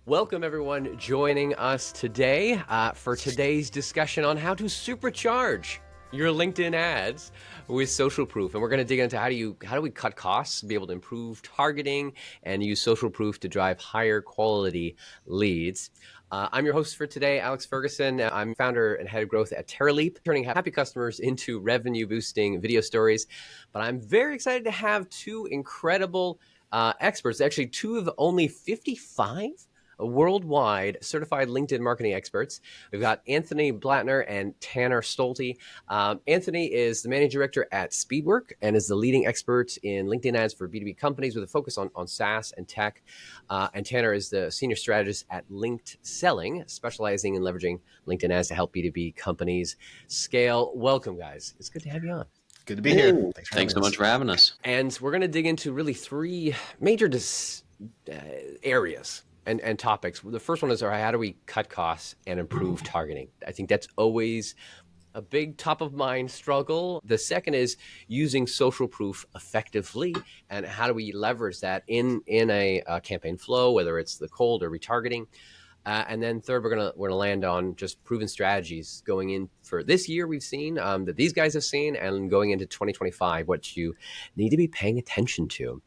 Welcome everyone joining us today for today's discussion on how to supercharge your LinkedIn ads with social proof. And we're going to dig into how do we cut costs, be able to improve targeting, and use social proof to drive higher quality leads. I'm your host for today, Alex Ferguson. I'm founder and head of growth at TerraLeap, turning happy customers into revenue boosting video stories. But I'm very excited to have two incredible experts, actually two of only 55 worldwide certified LinkedIn marketing experts. We've got Anthony Blattner and Tanner Stolte. Anthony is the managing director at Speedwork and is the leading expert in LinkedIn ads for B2B companies with a focus on SaaS and tech. And Tanner is the senior strategist at Linked Selling, specializing in leveraging LinkedIn ads to help B2B companies scale. Welcome, guys. It's good to have you on. Good to be here. Thanks so much for having us. And we're going to dig into really three major areas and topics. The first one is, all right, how do we cut costs and improve targeting? I think that's always a big top of mind struggle. The second is using social proof effectively, and how do we leverage that in a campaign flow, whether it's the cold or retargeting. And then third, we're gonna land on just proven strategies going in for this year. We've seen that these guys have seen, and going into 2025, what you need to be paying attention to.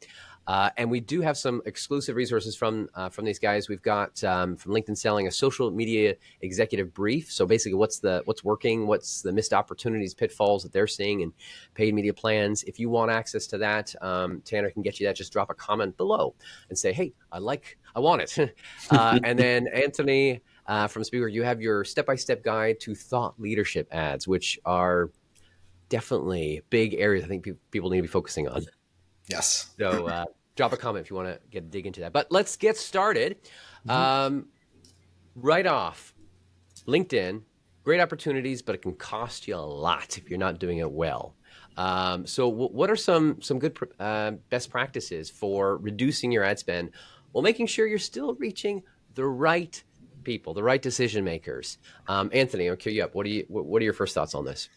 And we do have some exclusive resources from these guys. We've got from LinkedIn Selling a social media executive brief. So basically, what's working, what's the missed opportunities, pitfalls that they're seeing, and paid media plans. If you want access to that, Tanner can get you that. Just drop a comment below and say, "Hey, I want it." And then Anthony from Speedwork, you have your step-by-step guide to thought leadership ads, which are definitely big areas I think people need to be focusing on. Yes. So drop a comment if you want to dig into that. But let's get started. Right off, LinkedIn, great opportunities, but it can cost you a lot if you're not doing it well. So what are some good best practices for reducing your ad spend while making sure you're still reaching the right people, the right decision makers? Anthony, I'll cue you up. What are your first thoughts on this?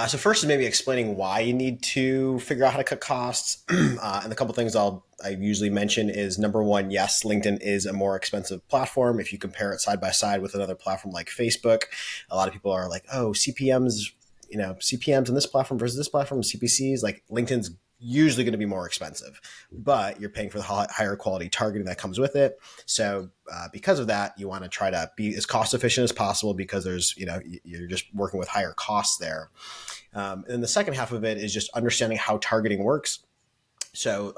So first is maybe explaining why you need to figure out how to cut costs. And a couple of things I usually mention is, number one, yes, LinkedIn is a more expensive platform. If you compare it side by side with another platform like Facebook, a lot of people are like, oh, CPMs on this platform versus this platform, CPCs, like LinkedIn's usually going to be more expensive, but you're paying for the higher quality targeting that comes with it. So because of that, you want to try to be as cost efficient as possible, because you're just working with higher costs there. And then the second half of it is just understanding how targeting works. So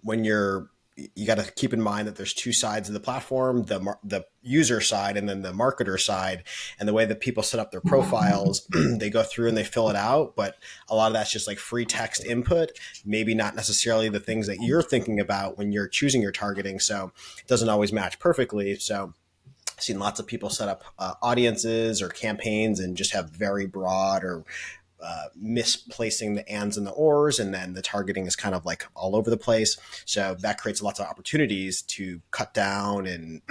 when you got to keep in mind that there's two sides of the platform, the user side and then the marketer side. And the way that people set up their profiles, they go through and they fill it out, but a lot of that's just like free text input, maybe not necessarily the things that you're thinking about when you're choosing your targeting. So it doesn't always match perfectly. So I've seen lots of people set up audiences or campaigns and just have very broad or misplacing the ands and the ors, and then the targeting is kind of like all over the place. So that creates lots of opportunities to cut down and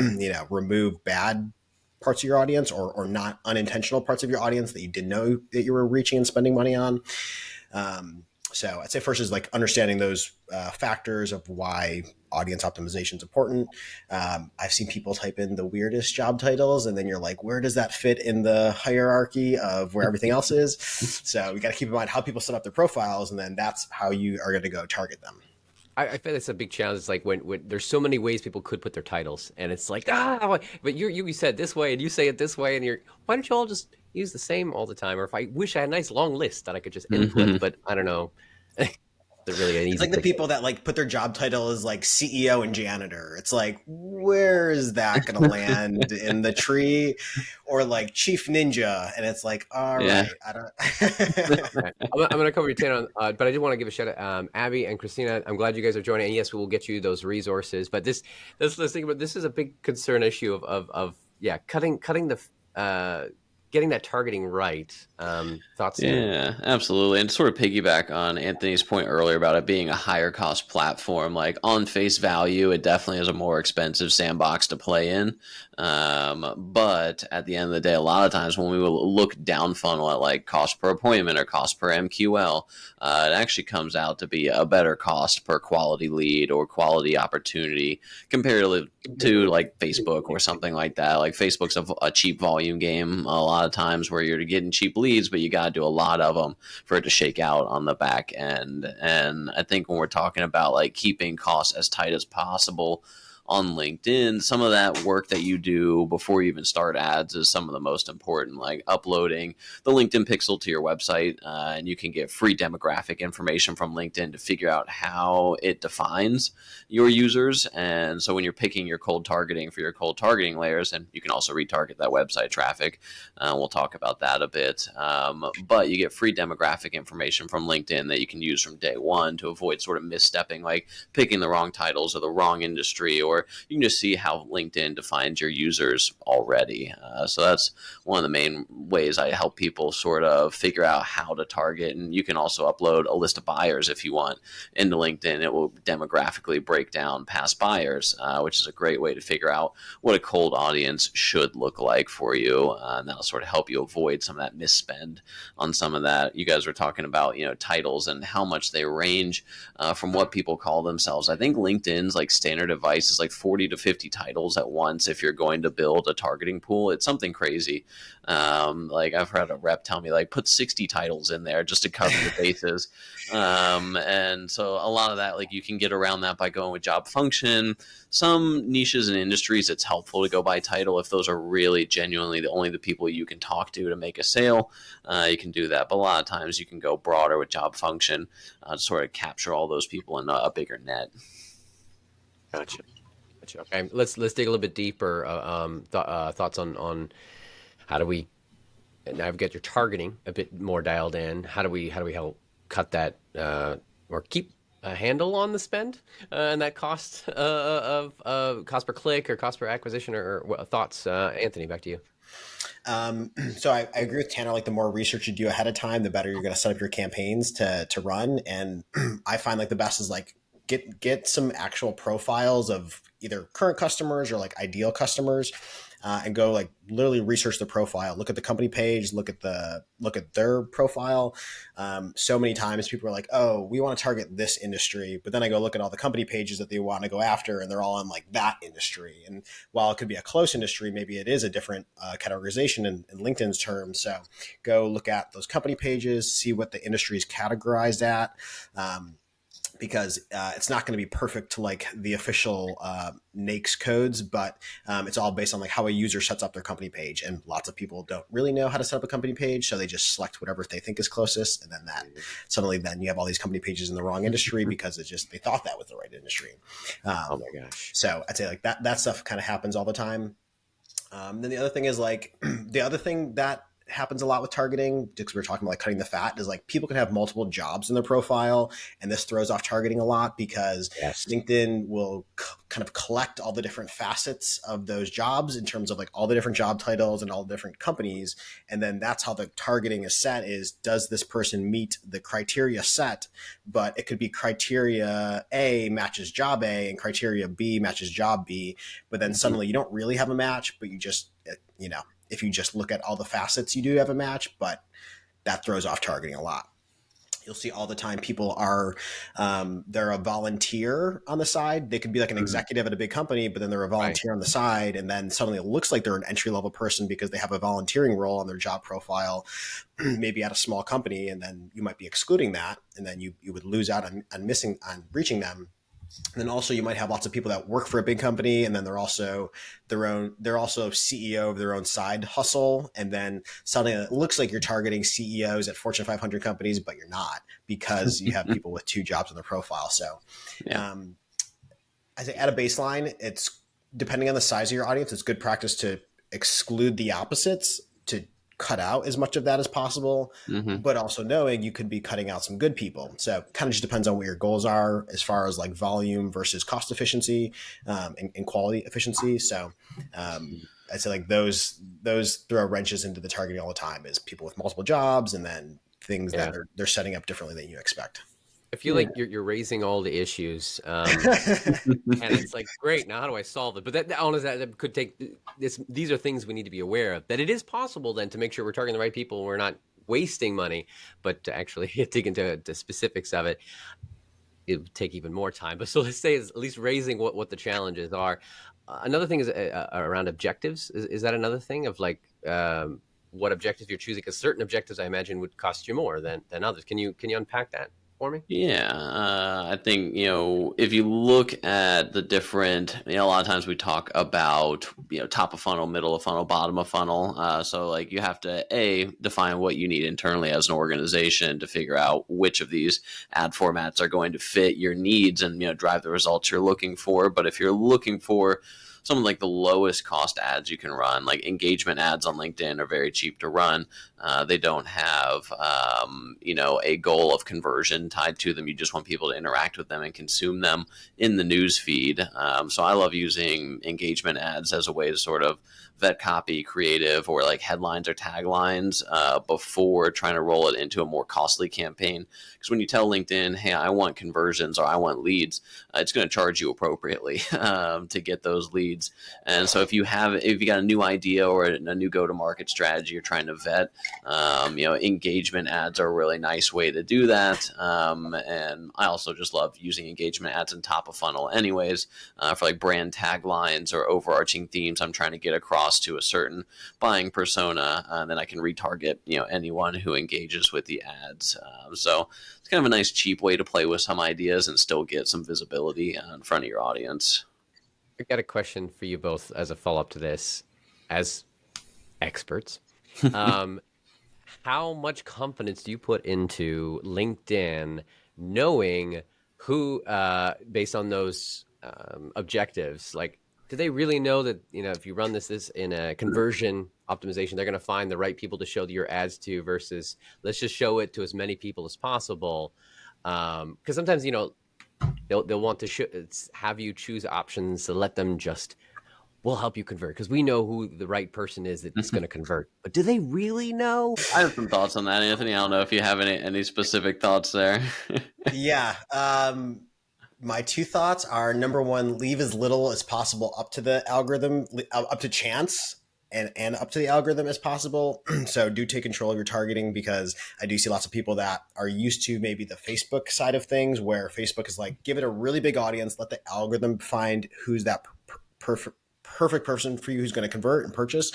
remove bad parts of your audience or not unintentional parts of your audience that you didn't know that you were reaching and spending money on. So I'd say first is like understanding those factors of why audience optimization is important. I've seen people type in the weirdest job titles, and then you're like, where does that fit in the hierarchy of where everything else is? So we got to keep in mind how people set up their profiles, and then that's how you are going to go target them. I feel that's a big challenge. It's like when there's so many ways people could put their titles, and it's like, but you said this way, and you say it this way, and why don't you all just use the same all the time? Or if I wish I had a nice long list that I could just input, but I don't know. They're really an easy. It's like the people that like put their job title as like CEO and janitor. It's like, where is that going to land in the tree? Or like chief ninja, and it's like, all right, I don't. Right. I'm going to cover your 10 on, but I did want to give a shout out, Abby and Christina. I'm glad you guys are joining, and yes, we will get you those resources. But let's think about this is a big concern issue of cutting the getting that targeting right. Thoughts there? Yeah, absolutely. And to sort of piggyback on Anthony's point earlier about it being a higher cost platform, like on face value, it definitely is a more expensive sandbox to play in. But at the end of the day, a lot of times when we will look down funnel at like cost per appointment or cost per MQL, it actually comes out to be a better cost per quality lead or quality opportunity comparatively to like Facebook or something like that. Like Facebook's a cheap volume game a lot of times where you're getting cheap leads, but you got to do a lot of them for it to shake out on the back end. And I think when we're talking about like keeping costs as tight as possible on LinkedIn, some of that work that you do before you even start ads is some of the most important, like uploading the LinkedIn pixel to your website. And you can get free demographic information from LinkedIn to figure out how it defines your users. And so when you're picking your cold targeting for your cold targeting layers, and you can also retarget that website traffic, we'll talk about that a bit. But you get free demographic information from LinkedIn that you can use from day one to avoid sort of misstepping, like picking the wrong titles or the wrong industry, or you can just see how LinkedIn defines your users already. So that's one of the main ways I help people sort of figure out how to target. And you can also upload a list of buyers if you want into LinkedIn. It will demographically break down past buyers, which is a great way to figure out what a cold audience should look like for you. And that'll sort of help you avoid some of that misspend on some of that. You guys were talking about, titles and how much they range from what people call themselves. I think LinkedIn's like standard advice is like 40 to 50 titles at once if you're going to build a targeting pool. It's something crazy. Like I've heard a rep tell me like put 60 titles in there just to cover the bases. And so a lot of that, like you can get around that by going with job function. Some niches and industries, it's helpful to go by title if those are really genuinely the people you can talk to make a sale. You can do that, but a lot of times you can go broader with job function to sort of capture all those people in a bigger net. Gotcha. Gotcha. Okay, let's dig a little bit deeper. Thoughts on how do we now get your targeting a bit more dialed in? How do we help cut that or keep a handle on the spend and that cost of cost per click or cost per acquisition or thoughts? Anthony, back to you. So I agree with Tanner. Like the more research you do ahead of time, the better you're going to set up your campaigns to run. And I find like the best is like get some actual profiles of either current customers or like ideal customers, and go like literally research the profile, look at the company page, look at their profile. So many times people are like, oh, we want to target this industry, but then I go look at all the company pages that they want to go after, and they're all in like that industry. And while it could be a close industry, maybe it is a different categorization in LinkedIn's terms. So go look at those company pages, see what the industry is categorized at. Because it's not going to be perfect to like the official NAICS codes, but it's all based on like how a user sets up their company page. And lots of people don't really know how to set up a company page, so they just select whatever they think is closest, and then that suddenly then you have all these company pages in the wrong industry because it's just they thought that was the right industry. Oh my gosh. So I'd say like that stuff kind of happens all the time. Then the other thing is like the other thing that happens a lot with targeting, because we're talking about like cutting the fat, is like people can have multiple jobs in their profile, and this throws off targeting a lot because Yes. LinkedIn will kind of collect all the different facets of those jobs in terms of like all the different job titles and all the different companies, and then that's how the targeting is set. Is does this person meet the criteria set? But it could be criteria A matches job A and criteria B matches job B, but then suddenly you don't really have a match, but you just if you just look at all the facets, you do have a match, but that throws off targeting a lot. You'll see all the time people are, they're a volunteer on the side. They could be like an executive at a big company, but then they're a Right. volunteer on the side. And then suddenly it looks like they're an entry level person because they have a volunteering role on their job profile, maybe at a small company. And then you might be excluding that. And then you would lose out on reaching them. And then also you might have lots of people that work for a big company, and then they're also CEO of their own side hustle. And then suddenly it looks like you're targeting CEOs at Fortune 500 companies, but you're not, because you have people with two jobs on their profile. So Yeah. I say at a baseline, it's depending on the size of your audience, it's good practice to exclude the opposites, to cut out as much of that as possible, Mm-hmm. but also knowing you could be cutting out some good people. So kind of just depends on what your goals are as far as like volume versus cost efficiency, and quality efficiency. So I'd say like those throw wrenches into the targeting all the time, is people with multiple jobs and then things Yeah. that they're setting up differently than you expect. I feel like you're raising all the issues, and it's like, great. Now, how do I solve it? But that honestly, that could take this. These are things we need to be aware of. That it is possible then to make sure we're targeting the right people. And we're not wasting money, but to actually dig into the specifics of it, it would take even more time. But so let's say it's at least raising what the challenges are. Another thing is around objectives. Is that another thing of like what objectives you're choosing? Because certain objectives, I imagine, would cost you more than others. Can you unpack that for me? Yeah, I think, if you look at the different, a lot of times we talk about, top of funnel, middle of funnel, bottom of funnel. So like you have to define what you need internally as an organization to figure out which of these ad formats are going to fit your needs and, drive the results you're looking for. But if you're looking for some of like the lowest cost ads you can run, like engagement ads on LinkedIn are very cheap to run. They don't have, a goal of conversion tied to them. You just want people to interact with them and consume them in the news feed. So I love using engagement ads as a way to sort of vet copy, creative, or like headlines or taglines before trying to roll it into a more costly campaign. Because when you tell LinkedIn, hey, I want conversions or I want leads, it's going to charge you appropriately to get those leads. And so if you got a new idea or a new go-to-market strategy you're trying to vet, engagement ads are a really nice way to do that. And I also just love using engagement ads in top of funnel anyways, for like brand taglines or overarching themes I'm trying to get across to a certain buying persona, and then I can retarget anyone who engages with the ads. So it's kind of a nice cheap way to play with some ideas and still get some visibility in front of your audience. I got a question for you both as a follow-up to this, as experts. Um, how much confidence do you put into LinkedIn knowing who, based on those objectives, like, do they really know that, if you run this in a conversion optimization, they're going to find the right people to show your ads to versus let's just show it to as many people as possible? Because sometimes, they'll want to have you choose options to let them just, we'll help you convert because we know who the right person is that's going to convert. But do they really know? I have some thoughts on that, Anthony. I don't know if you have any specific thoughts there. Yeah. My two thoughts are, number one, leave as little as possible up to the algorithm, up to chance, and up to the algorithm as possible. So do take control of your targeting, because I do see lots of people that are used to maybe the Facebook side of things, where Facebook is like, give it a really big audience, let the algorithm find who's that perfect person for you who's going to convert and purchase.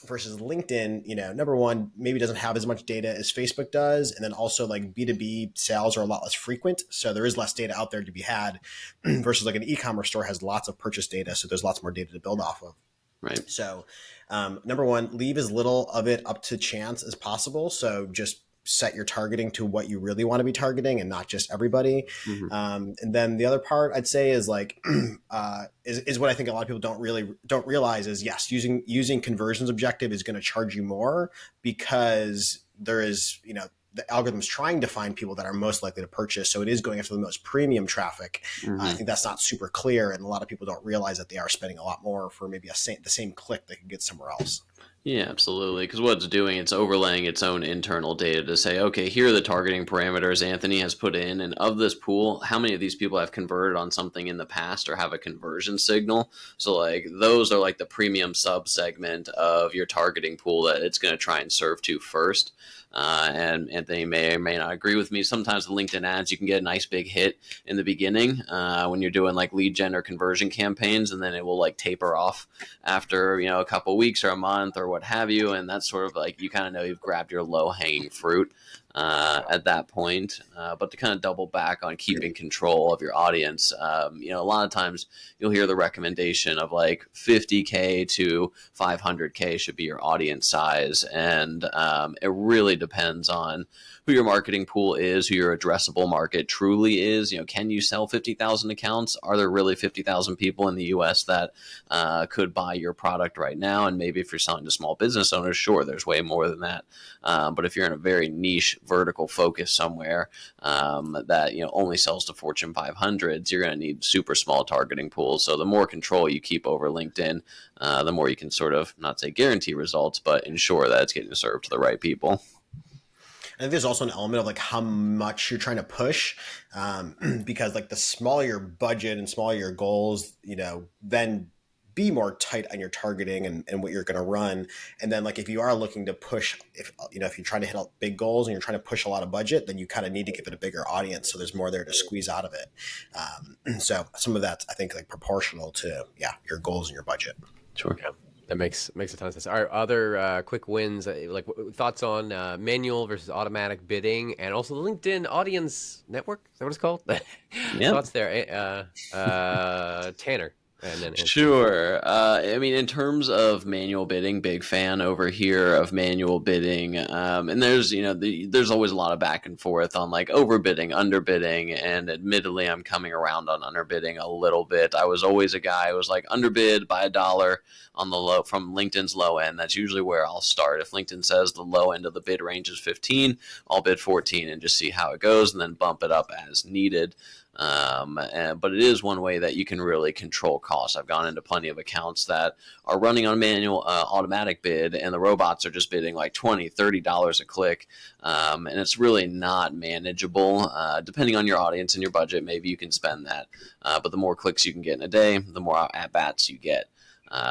Versus LinkedIn, number one, maybe doesn't have as much data as Facebook does. And then also like B2B sales are a lot less frequent. So there is less data out there to be had versus like an e-commerce store has lots of purchase data. So there's lots more data to build off of. Right. So number one, leave as little of it up to chance as possible. So just set your targeting to what you really want to be targeting and not just everybody. Mm-hmm. And then the other part I'd say is like, is what I think a lot of people don't realize is, yes, using conversions objective is going to charge you more, because there is, the algorithm's trying to find people that are most likely to purchase. So it is going after the most premium traffic. Mm-hmm. I think that's not super clear. And a lot of people don't realize that they are spending a lot more for maybe the same click they could get somewhere else. Yeah, absolutely. Because what it's doing, it's overlaying its own internal data to say, okay, here are the targeting parameters Anthony has put in. And of this pool, how many of these people have converted on something in the past or have a conversion signal? So like those are like the premium sub segment of your targeting pool that it's going to try and serve to first. And Anthony may or may not agree with me. Sometimes the LinkedIn ads, you can get a nice big hit in the beginning when you're doing like lead gen or conversion campaigns, and then it will like taper off after, a couple weeks or a month or what have you. And that's sort of like, you kind of know you've grabbed your low hanging fruit. at that point. But to kind of double back on keeping control of your audience, a lot of times you'll hear the recommendation of like 50K to 500K should be your audience size. And it really depends on who your marketing pool is, who your addressable market truly is. Can you sell 50,000 accounts? Are there really 50,000 people in the US that could buy your product right now? And maybe if you're selling to small business owners, sure, there's way more than that. But if you're in a very niche vertical focus somewhere that only sells to Fortune 500s, you're going to need super small targeting pools. So the more control you keep over LinkedIn, the more you can sort of not say guarantee results, but ensure that it's getting served to the right people. I think there's also an element of like how much you're trying to push, because like the smaller your budget and smaller your goals, then be more tight on your targeting and what you're going to run. And then like if you are looking to push, if you're trying to hit big goals and you're trying to push a lot of budget, then you kind of need to give it a bigger audience. So there's more there to squeeze out of it. So some of that's, I think, like proportional to your goals and your budget. Sure. Yeah. That makes a ton of sense. All right, other quick wins, like thoughts on manual versus automatic bidding, and also the LinkedIn Audience Network. Is that what it's called? Yeah. Thoughts there, Tanner. And then sure. In terms of manual bidding, big fan over here of manual bidding. And there's, there's always a lot of back and forth on like overbidding, underbidding, and admittedly, I'm coming around on underbidding a little bit. I was always a guy who was like underbid by $1 on the low from LinkedIn's low end. That's usually where I'll start. If LinkedIn says the low end of the bid range is 15, I'll bid 14 and just see how it goes, and then bump it up as needed. But it is one way that you can really control costs. I've gone into plenty of accounts that are running on manual automatic bid, and the robots are just bidding like $20, $30 a click. And it's really not manageable. Depending on your audience and your budget, maybe you can spend that. But the more clicks you can get in a day, the more at-bats you get.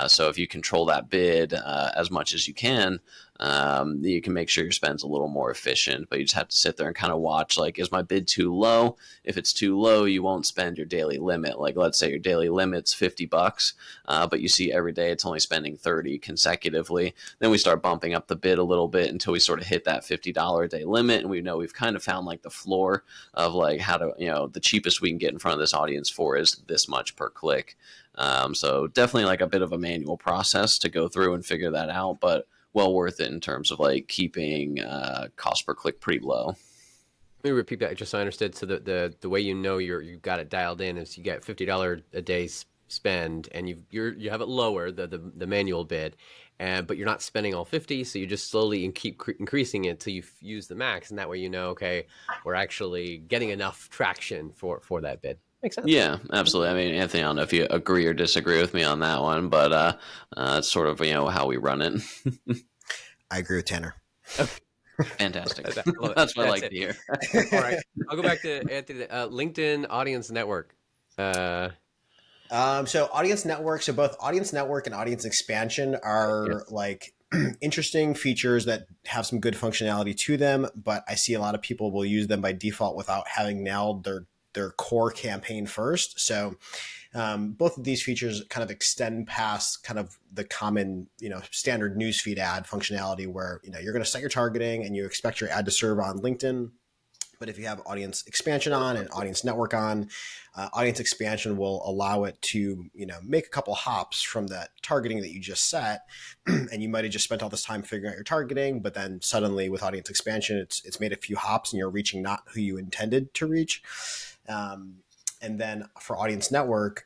So if you control that bid as much as you can make sure your spend's a little more efficient, but you just have to sit there and kind of watch, like, is my bid too low? If it's too low, you won't spend your daily limit. Like, let's say your daily limit's $50, but you see every day it's only spending 30 consecutively. Then we start bumping up the bid a little bit until we sort of hit that $50 a day limit. And we know we've kind of found like the floor of like how to, the cheapest we can get in front of this audience for is this much per click. So definitely like a bit of a manual process to go through and figure that out, but well worth it in terms of like keeping cost per click pretty low. Let me repeat that just so I understood. So the way you've got it dialed in is you get $50 a day spend, and you have it lower the manual bid, but you're not spending all 50, so you just slowly keep increasing it till you use the max, and that way okay, we're actually getting enough traction for that bid. Makes sense. Yeah, absolutely. Anthony, I don't know if you agree or disagree with me on that one, but it's sort of how we run it. I agree with Tanner. Fantastic. That's what I like to hear. All right, I'll go back to Anthony. LinkedIn Audience Network. So Audience Network. So both Audience Network and Audience Expansion are like interesting features that have some good functionality to them, but I see a lot of people will use them by default without having nailed their core campaign first. So both of these features kind of extend past kind of the common, standard newsfeed ad functionality where, you're going to set your targeting and you expect your ad to serve on LinkedIn. But if you have Audience Expansion on and Audience Network on, Audience Expansion will allow it to, make a couple hops from that targeting that you just set. And you might have just spent all this time figuring out your targeting, but then suddenly with Audience Expansion, it's made a few hops and you're reaching not who you intended to reach. And then for Audience Network,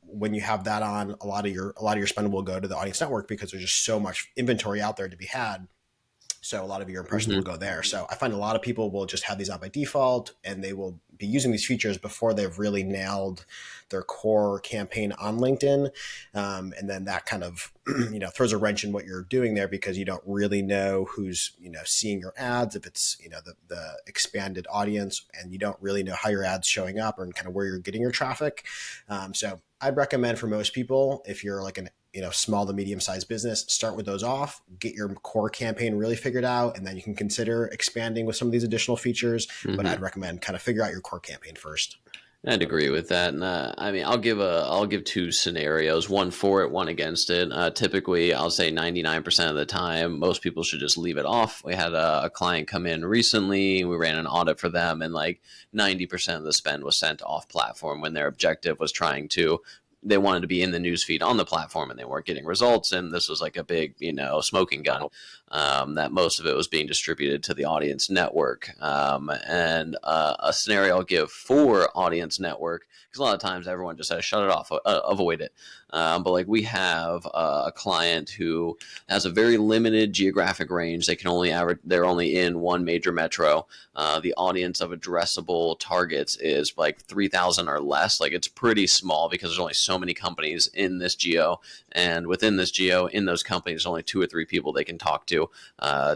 when you have that on, a lot of your spend will go to the Audience Network because there's just so much inventory out there to be had. So a lot of your impressions will go there. So I find a lot of people will just have these on by default, and they will be using these features before they've really nailed their core campaign on LinkedIn. And then that kind of, throws a wrench in what you're doing there because you don't really know who's, seeing your ads, if it's, the expanded audience, and you don't really know how your ad's showing up or kind of where you're getting your traffic. So I'd recommend for most people, if you're like an small to medium-sized business, start with those off, get your core campaign really figured out, and then you can consider expanding with some of these additional features. But I'd recommend kind of figure out your core campaign first. I'd agree with that. And I mean, I'll give two scenarios, one for it, one against it. Typically, I'll say 99% of the time, most people should just leave it off. We had a client come in recently. We ran an audit for them, and like 90% of the spend was sent off platform when their objective was they wanted to be in the newsfeed on the platform and they weren't getting results. And this was like a big, smoking gun. That most of it was being distributed to the audience network. And a scenario I'll give for audience network, because a lot of times everyone just says shut it off, avoid it. But like we have a client who has a very limited geographic range. They can only they're only in one major metro. The audience of addressable targets is like 3,000 or less. Like it's pretty small because there's only so many companies in this geo, and within this geo, in those companies, only 2 or 3 people they can talk to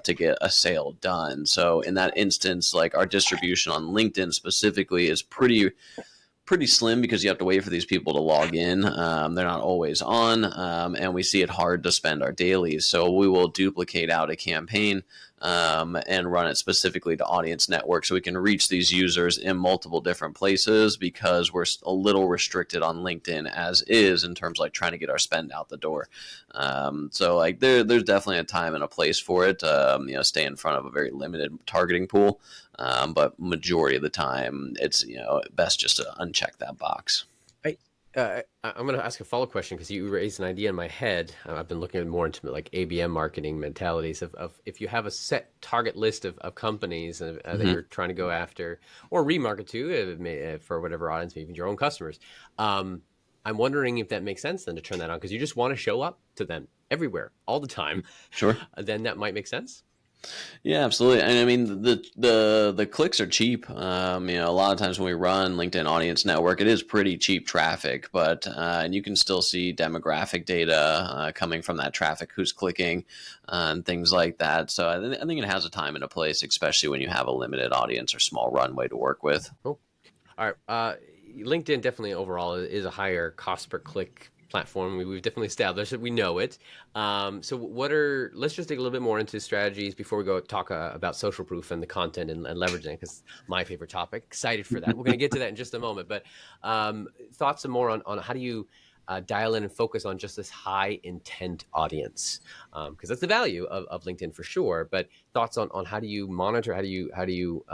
get a sale done. So in that instance, like our distribution on LinkedIn specifically is pretty slim because you have to wait for these people to log in. They're not always on, and we see it hard to spend our dailies. So we will duplicate out a campaign and run it specifically to audience network so we can reach these users in multiple different places, because we're a little restricted on LinkedIn as is in terms of like trying to get our spend out the door. So like there's definitely a time and a place for it. Stay in front of a very limited targeting pool. But majority of the time, it's best just to uncheck that box. I'm going to ask a follow-up question because you raised an idea in my head. I've been looking more into like ABM marketing mentalities of if you have a set target list of companies that you're trying to go after or remarket to for whatever audience, maybe your own customers. I'm wondering if that makes sense then to turn that on because you just want to show up to them everywhere all the time. Sure. Then that might make sense. Yeah, absolutely. And I mean, the clicks are cheap. A lot of times when we run LinkedIn Audience Network, it is pretty cheap traffic, but and you can still see demographic data coming from that traffic, who's clicking, and things like that. So I think it has a time and a place, especially when you have a limited audience or small runway to work with. Cool. All right. LinkedIn definitely overall is a higher cost per click platform. We've definitely established it. We know it. So let's just dig a little bit more into strategies before we go talk about social proof and the content and leveraging it, because my favorite topic. Excited for that. We're going to get to that in just a moment. But thoughts some more on how do you dial in and focus on just this high intent audience? Because that's the value of LinkedIn for sure. But thoughts on how do you monitor? How do you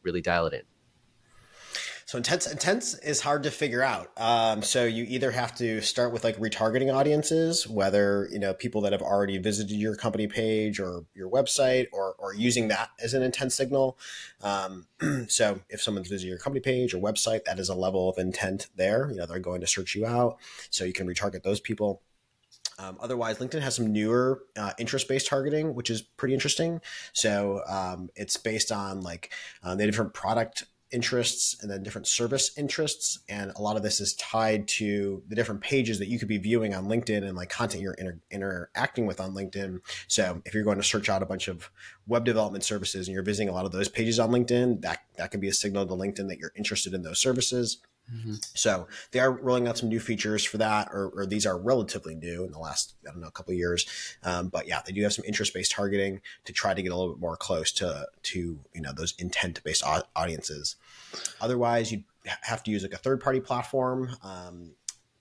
really dial it in? So intense is hard to figure out. So you either have to start with like retargeting audiences, whether, people that have already visited your company page or your website or using that as an intent signal. So if someone's visited your company page or website, that is a level of intent there. They're going to search you out, so you can retarget those people. Otherwise, LinkedIn has some newer interest-based targeting, which is pretty interesting. So it's based on like the different product interests and then different service interests. And a lot of this is tied to the different pages that you could be viewing on LinkedIn and like content you're interacting with on LinkedIn. So if you're going to search out a bunch of web development services and you're visiting a lot of those pages on LinkedIn, that can be a signal to LinkedIn that you're interested in those services. Mm-hmm. So they are rolling out some new features for that, or these are relatively new in the last, couple of years. But yeah, they do have some interest-based targeting to try to get a little bit more close to those intent-based audiences. Otherwise, you have to use like a third-party platform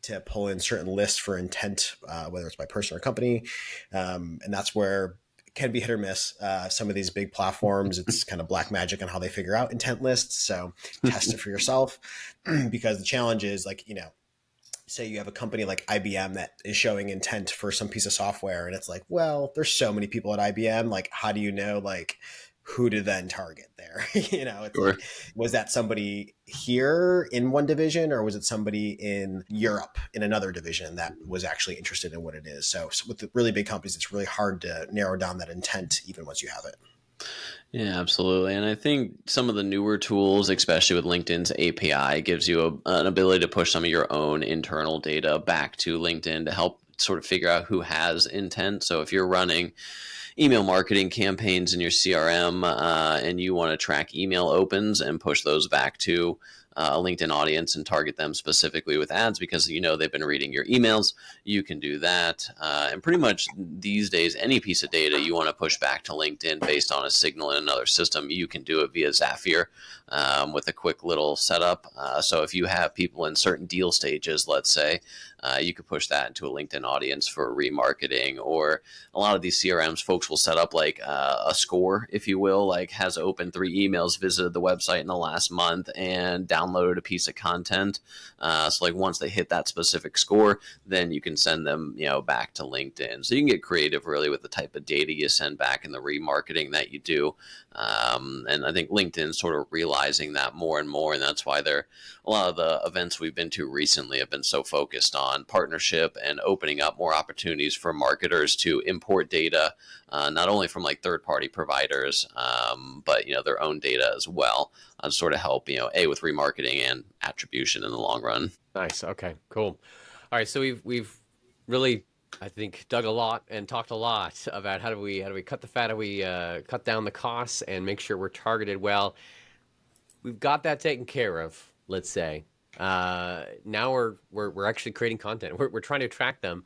to pull in certain lists for intent, whether it's by person or company. And that's where can be hit or miss. Some of these big platforms, it's kind of black magic on how they figure out intent lists. So test it for yourself, because the challenge is like, say you have a company like IBM that is showing intent for some piece of software. And it's like, well, there's so many people at IBM. Like, how do you know, like, who to then target there? It's sure. Like, was that somebody here in one division, or was it somebody in Europe in another division that was actually interested in what it is? So with the really big companies, it's really hard to narrow down that intent even once you have it. Yeah, absolutely. And I think some of the newer tools, especially with LinkedIn's API, gives you an ability to push some of your own internal data back to LinkedIn to help sort of figure out who has intent. So if you're running email marketing campaigns in your CRM and you want to track email opens and push those back to a LinkedIn audience and target them specifically with ads because you know they've been reading your emails. You can do that. And pretty much these days, any piece of data you want to push back to LinkedIn based on a signal in another system, you can do it via Zapier with a quick little setup. So if you have people in certain deal stages, let's say, you could push that into a LinkedIn audience for remarketing. Or a lot of these CRMs, folks will set up like a score, if you will, like has opened 3 emails, visited the website in the last month, and downloaded a piece of content. So like once they hit that specific score, then you can send them, back to LinkedIn. So you can get creative really with the type of data you send back and the remarketing that you do. And I think LinkedIn's sort of realizing that more and more. And that's why a lot of the events we've been to recently have been so focused on partnership and opening up more opportunities for marketers to import data, not only from like third-party providers, but, their own data as well, to sort of help, with remarketing and attribution in the long run. Nice. Okay, cool. All right. So we've really, I think, dug a lot and talked a lot about how do we cut the fat, how do we cut down the costs and make sure we're targeted well. We've got that taken care of, let's say. Now we're actually creating content. We're trying to attract them.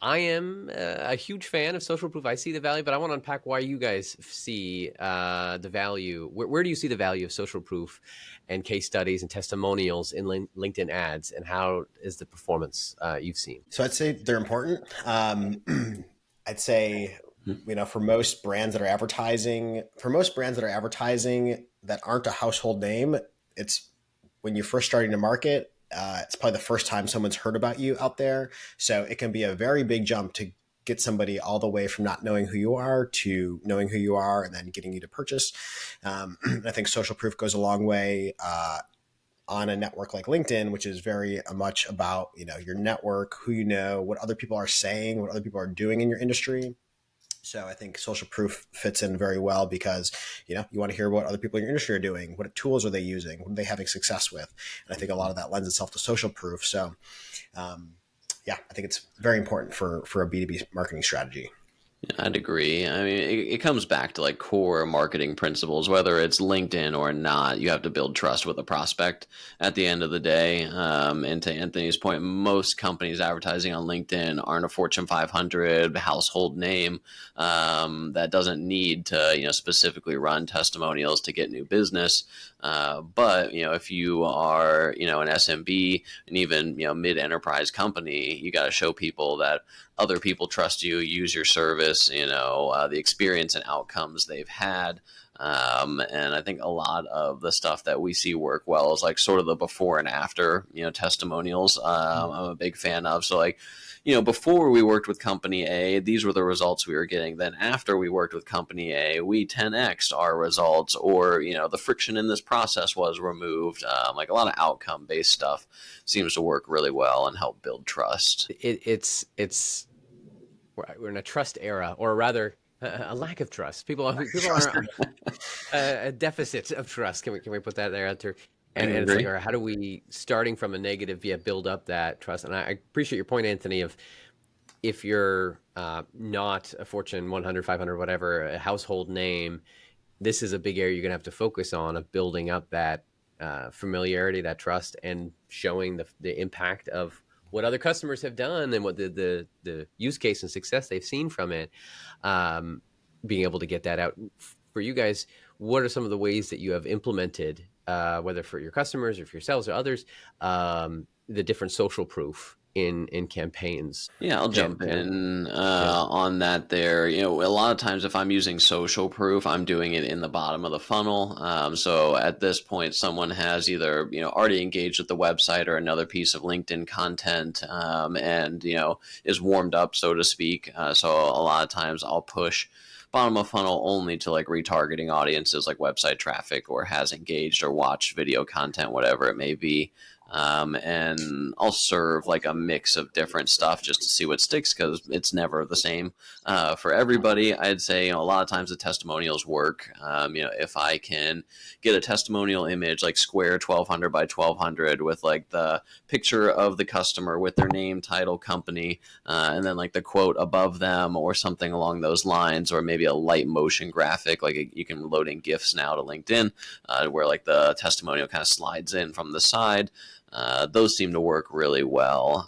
I am a huge fan of social proof. I see the value, but I want to unpack why you guys see the value. Where do you see the value of social proof and case studies and testimonials in LinkedIn ads, and how is the performance you've seen? So I'd say they're important. I'd say, for most brands that are advertising, that aren't a household name, it's when you're first starting to market, it's probably the first time someone's heard about you out there. So it can be a very big jump to get somebody all the way from not knowing who you are to knowing who you are and then getting you to purchase. I think social proof goes a long way on a network like LinkedIn, which is very much about, your network, who you know, what other people are saying, what other people are doing in your industry. So I think social proof fits in very well because, you want to hear what other people in your industry are doing. What tools are they using? What are they having success with? And I think a lot of that lends itself to social proof. So, I think it's very important for a B2B marketing strategy. Yeah, I'd agree. I mean, it comes back to like core marketing principles, whether it's LinkedIn or not. You have to build trust with a prospect at the end of the day. And to Anthony's point, most companies advertising on LinkedIn aren't a Fortune 500 household name that doesn't need to, specifically run testimonials to get new business. But, if you are, an SMB and even, mid-enterprise company, you got to show people that other people trust you, use your service, the experience and outcomes they've had. And I think a lot of the stuff that we see work well is like sort of the before and after, testimonials. I'm a big fan of. So like, before we worked with company A, these were the results we were getting. Then after we worked with company A, we 10x'd our results, or, the friction in this process was removed. Like a lot of outcome-based stuff seems to work really well and help build trust. We're in a trust era, or rather a lack of trust. People are a deficit of trust. Can we put that there out there? And it's like, how do we, starting from a negative, build up that trust? And I appreciate your point, Anthony, of if you're not a Fortune 100, 500, whatever, a household name, this is a big area you're going to have to focus on, of building up that familiarity, that trust, and showing the impact of what other customers have done and what the use case and success they've seen from it. Being able to get that out for you guys, what are some of the ways that you have implemented, whether for your customers or for yourselves or others, the different social proof in campaigns? Yeah, I'll jump in on that there. A lot of times if I'm using social proof, I'm doing it in the bottom of the funnel. So at this point, someone has either, already engaged with the website or another piece of LinkedIn content, and, is warmed up, so to speak. So a lot of times I'll push bottom of funnel only to like retargeting audiences like website traffic, or has engaged or watched video content, whatever it may be. and I'll serve like a mix of different stuff just to see what sticks, because it's never the same for everybody. I'd say, a lot of times the testimonials work. If I can get a testimonial image like square 1200 by 1200 with like the picture of the customer with their name, title, company, and then like the quote above them or something along those lines, or maybe a light motion graphic, like you can load in GIFs now to LinkedIn, where like the testimonial kind of slides in from the side. Those seem to work really well.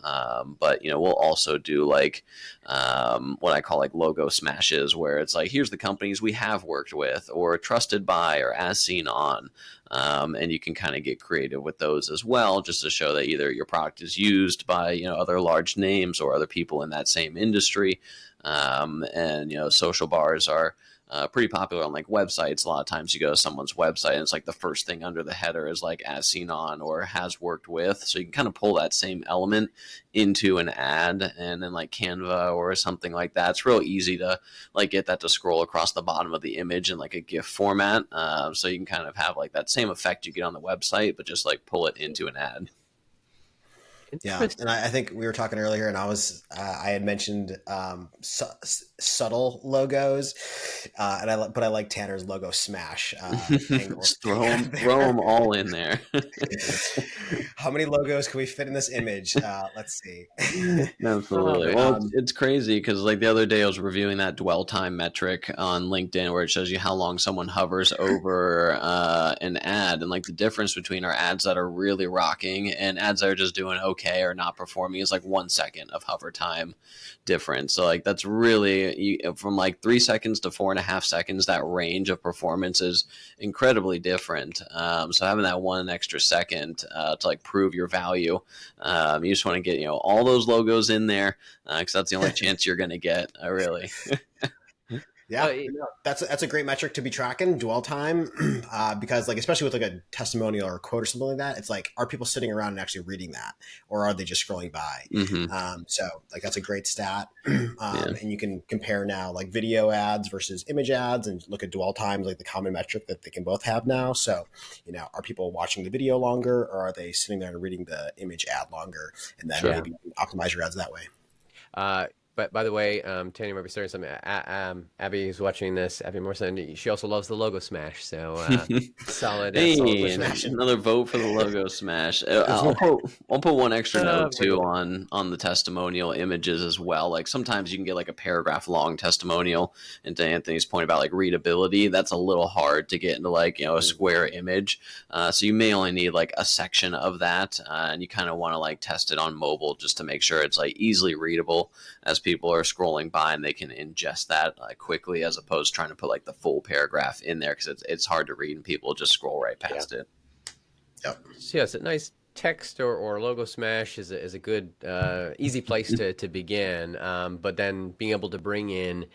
But we'll also do like what I call like logo smashes, where it's like, here's the companies we have worked with, or trusted by, or as seen on. And you can kind of get creative with those as well, just to show that either your product is used by other large names or other people in that same industry. And social bars are pretty popular on like websites. A lot of times you go to someone's website and it's like the first thing under the header is like as seen on or has worked with. So you can kind of pull that same element into an ad, and then like Canva or something like that. It's real easy to like get that to scroll across the bottom of the image in like a GIF format. So you can kind of have like that same effect you get on the website, but just like pull it into an ad. Yeah, and I think we were talking earlier, and I had mentioned subtle logos, but I like Tanner's logo smash angle. throw them all in there. How many logos can we fit in this image? Let's see. Absolutely. Well, it's crazy because like the other day I was reviewing that dwell time metric on LinkedIn, where it shows you how long someone hovers over an ad, and like the difference between our ads that are really rocking and ads that are just doing okay or not performing is like 1 second of hover time difference. So like that's really from like 3 seconds to 4.5 seconds. That range of performance is incredibly different. So having that 1 extra second to like prove your value, you just want to get all those logos in there, because that's the only chance you're going to get. Really. Yeah, that's a great metric to be tracking, dwell time, because like especially with like a testimonial or a quote or something like that, it's like, are people sitting around and actually reading that, or are they just scrolling by? So like that's a great stat, and you can compare now like video ads versus image ads and look at dwell times, like the common metric that they can both have now. So are people watching the video longer, or are they sitting there and reading the image ad longer, and then maybe optimize your ads that way. But by the way, Tanya might be starting something. Abby is watching this. Abby Morrison, she also loves the logo smash. So solid. Hey, another vote for the logo smash. I'll put one extra note too on the testimonial images as well. Like sometimes you can get like a paragraph long testimonial, and to Anthony's point about like readability, that's a little hard to get into like a square image. So you may only need like a section of that, and you kind of want to like test it on mobile just to make sure it's like easily readable as people are scrolling by, and they can ingest that quickly, as opposed to trying to put like the full paragraph in there, because it's hard to read and people just scroll right past it. Yep. So yes, a nice text or logo smash is a good easy place to begin. But then being able to bring in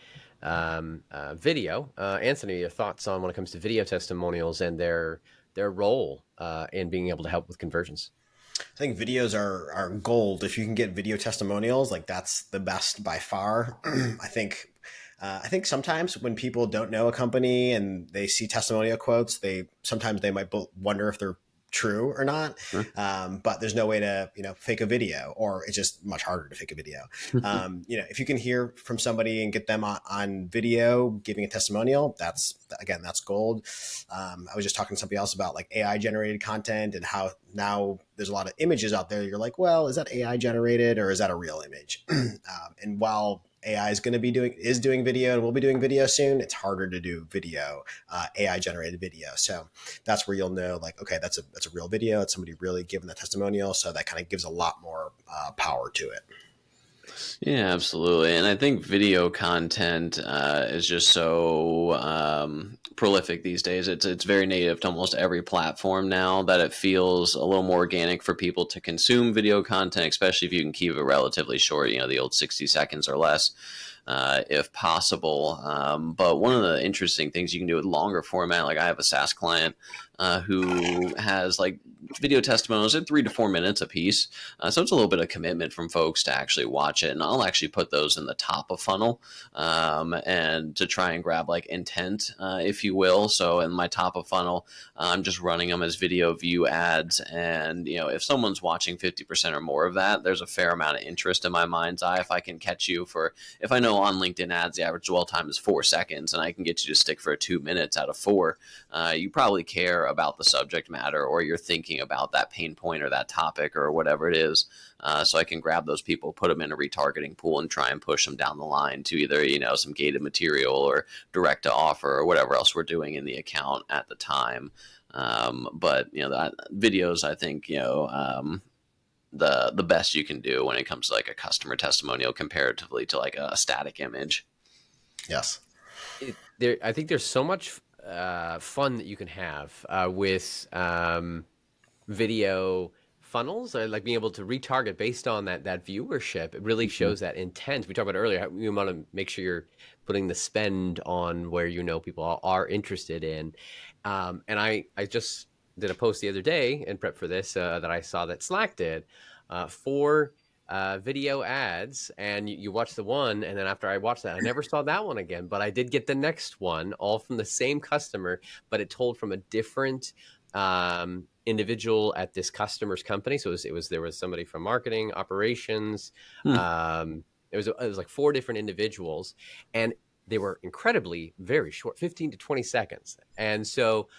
video. Anthony, your thoughts on when it comes to video testimonials and their role in being able to help with conversions? I think videos are gold. If you can get video testimonials, like that's the best by far. I think sometimes when people don't know a company and they see testimonial quotes, sometimes they might wonder if they're true or not. But there's no way to, fake a video, or it's just much harder to fake a video. If you can hear from somebody and get them on video giving a testimonial, that's gold. I was just talking to somebody else about like AI generated content, and how now there's a lot of images out there. You're like, well, is that AI generated or is that a real image? And while AI is doing video and will be doing video soon, it's harder to do video, AI generated video. So that's where you'll know like, okay, that's a real video. It's somebody really giving the testimonial. So that kind of gives a lot more power to it. Yeah, absolutely. And I think video content is just so prolific these days. It's very native to almost every platform now, that it feels a little more organic for people to consume video content, especially if you can keep it relatively short, the old 60 seconds or less. if possible. But one of the interesting things you can do with longer format, like I have a SaaS client who has like video testimonials at 3 to 4 minutes a piece. So it's a little bit of commitment from folks to actually watch it. And I'll actually put those in the top of funnel and to try and grab like intent, if you will. So in my top of funnel, I'm just running them as video view ads. And, you know, if someone's watching 50% or more of that, there's a fair amount of interest in my mind's eye. If I can catch you for, if I know on LinkedIn ads, the average dwell time is 4 seconds and I can get you to stick for 2 minutes out of 4, you probably care about the subject matter, or you're thinking about that pain point or that topic or whatever it is. So I can grab those people, put them in a retargeting pool, and try and push them down the line to either, you know, some gated material or direct to offer or whatever else we're doing in the account at the time. But, you know, that videos, I think, you know, the best you can do when it comes to like a customer testimonial comparatively to like a static image. Yes. I think there's so much fun that you can have with video funnels, or like being able to retarget based on that viewership. It really shows that intent. We talked about earlier, how you want to make sure you're putting the spend on where you know people are interested in. And I just did a post the other day in prep for this that I saw that Slack did for video ads, and you watch the one, and then after I watched that, I never saw that one again, but I did get the next one, all from the same customer, but it told from a different individual at this customer's company. So there was somebody from marketing, operations. It was like 4 different individuals, and they were incredibly very short, 15 to 20 seconds. And so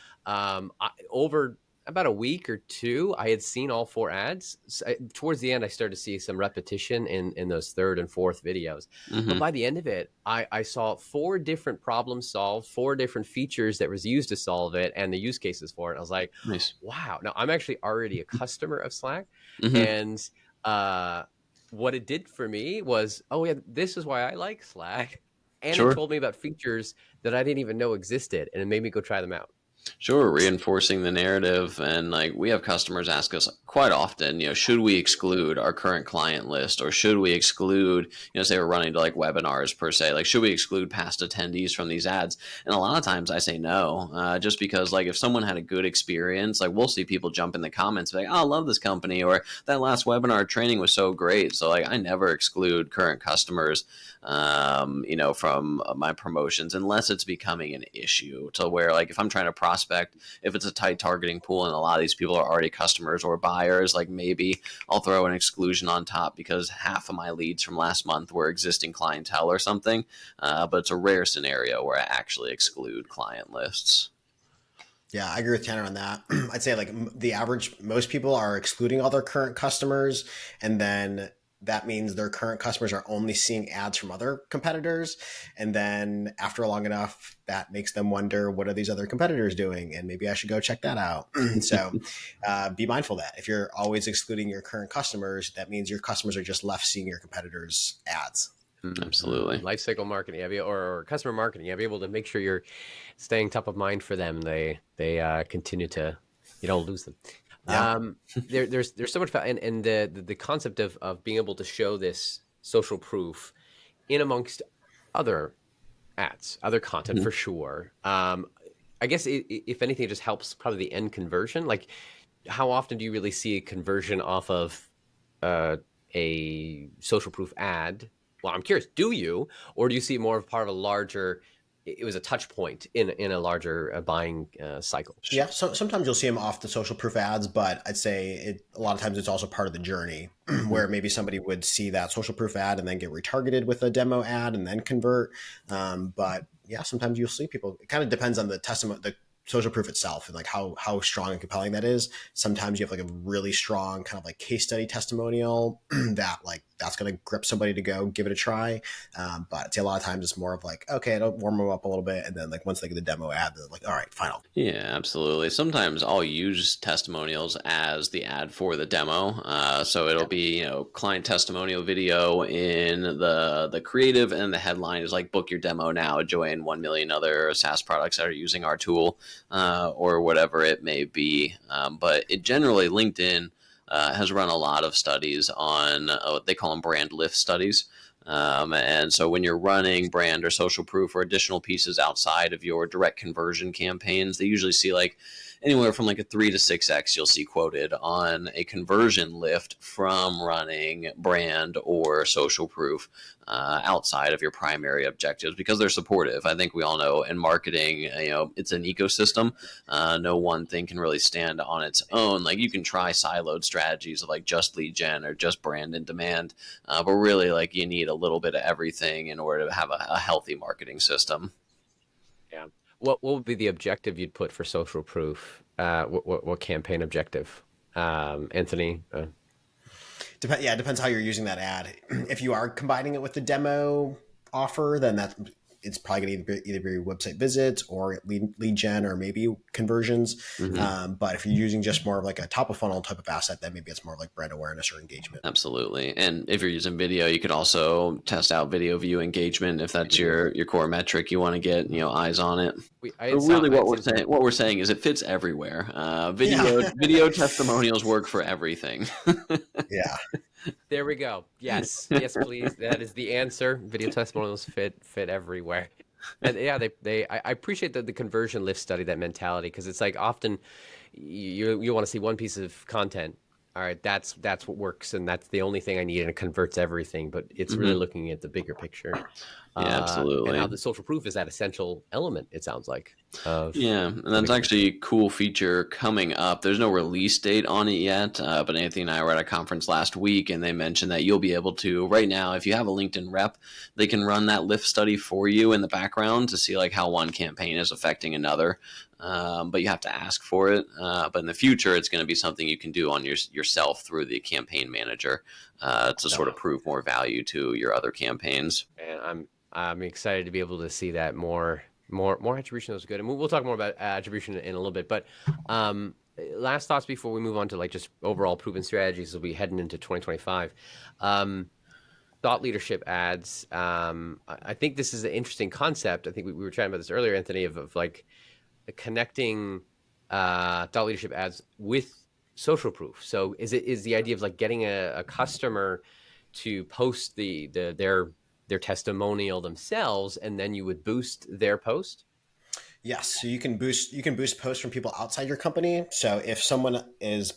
over about a week or two, I had seen all 4 ads. So towards the end, I started to see some repetition in those 3rd and 4th videos. But by the end of it, I saw 4 different problems solved, 4 different features that was used to solve it, and the use cases for it. I was like, Nice. wow. Now, I'm actually already a customer of Slack. And what it did for me was, oh, yeah, this is why I like Slack. And Sure. it told me about features that I didn't even know existed, and it made me go try them out. Sure, reinforcing the narrative. And like we have customers ask us quite often, you know, should we exclude our current client list, or should we exclude, you know, say we're running to like webinars per se, like should we exclude past attendees from these ads? And a lot of times I say no, just because like if someone had a good experience, like we'll see people jump in the comments like, oh, I love this company, or that last webinar training was so great. So like I never exclude current customers, you know, from my promotions unless it's becoming an issue, to where like if I'm trying to prospect, if it's a tight targeting pool and a lot of these people are already customers or buyers, like maybe I'll throw an exclusion on top because half of my leads from last month were existing clientele or something. But it's a rare scenario where I actually exclude client lists. Yeah, I agree with Tanner on that. I'd say like the average, most people are excluding all their current customers, and then that means their current customers are only seeing ads from other competitors. And then after long enough, that makes them wonder, what are these other competitors doing? And maybe I should go check that out. So be mindful that if you're always excluding your current customers, that means your customers are just left seeing your competitors' ads. Absolutely. Lifecycle marketing, or customer marketing. You have to be able to make sure you're staying top of mind for them. They continue to, you don't lose them. Yeah. There's so much, and the concept of being able to show this social proof in amongst other ads, other content for sure. I guess if anything, it just helps probably the end conversion. Like, how often do you really see a conversion off of a social proof ad? Well, I'm curious, do you, or do you see more of part of a larger, it was a touch point in a larger buying cycle? Yeah, so sometimes you'll see them off the social proof ads, but I'd say a lot of times it's also part of the journey where maybe somebody would see that social proof ad and then get retargeted with a demo ad and then convert. But yeah, sometimes you'll see people, it kind of depends on the social proof itself and like how strong and compelling that is. Sometimes you have like a really strong kind of like case study testimonial that like that's going to grip somebody to go give it a try. But I'd say a lot of times it's more of like, okay, it'll warm them up a little bit. And then like once they get the demo ad, they're like, all right, final. Yeah, absolutely. Sometimes I'll use testimonials as the ad for the demo. So it'll be, you know, client testimonial video in the creative, and the headline is like, book your demo now, join 1 million other SaaS products that are using our tool, or whatever it may be. But it generally, LinkedIn has run a lot of studies on what they call them brand lift studies. And so when you're running brand or social proof or additional pieces outside of your direct conversion campaigns, they usually see like anywhere from like a 3 to 6x you'll see quoted on a conversion lift from running brand or social proof outside of your primary objectives, because they're supportive. I think we all know in marketing, it's an ecosystem. No one thing can really stand on its own. Like you can try siloed strategies of like just lead gen or just brand and demand, but really like you need a little bit of everything in order to have a healthy marketing system. Yeah. What would be the objective you'd put for social proof? What campaign objective? Anthony? Yeah, it depends how you're using that ad. If you are combining it with the demo offer, then it's probably going to either be website visits or lead gen or maybe conversions. Mm-hmm. But if you're using just more of like a top of funnel type of asset, then maybe it's more like brand awareness or engagement. Absolutely. And if you're using video, you could also test out video view engagement if that's your core metric. You want to get eyes on it. But really, what we're saying is it fits everywhere. Video testimonials work for everything. Yeah. There we go. Yes, yes, please. That is the answer. Video testimonials fit everywhere. And yeah, I appreciate the conversion lift study, that mentality, because it's like often you want to see one piece of content. All right, that's what works, and that's the only thing I need, and it converts everything. But it's really looking at the bigger picture. Yeah, absolutely. And how the social proof is that essential element, it sounds like. And that's actually a cool feature coming up. There's no release date on it yet, but Anthony and I were at a conference last week, and they mentioned that you'll be able to, right now, if you have a LinkedIn rep, they can run that lift study for you in the background to see like how one campaign is affecting another. But you have to ask for it. But in the future, it's going to be something you can do on yourself through the campaign manager to sort of prove more value to your other campaigns. And I'm excited to be able to see that more attribution is good, and we'll talk more about attribution in a little bit. But last thoughts before we move on to like just overall proven strategies as we heading into 2025. Thought leadership ads. I think this is an interesting concept. I think we were chatting about this earlier, Anthony, of like connecting thought leadership ads with social proof. So is the idea of like getting a customer to post their testimonial themselves, and then you would boost their post? Yes. So you can boost posts from people outside your company. So if someone is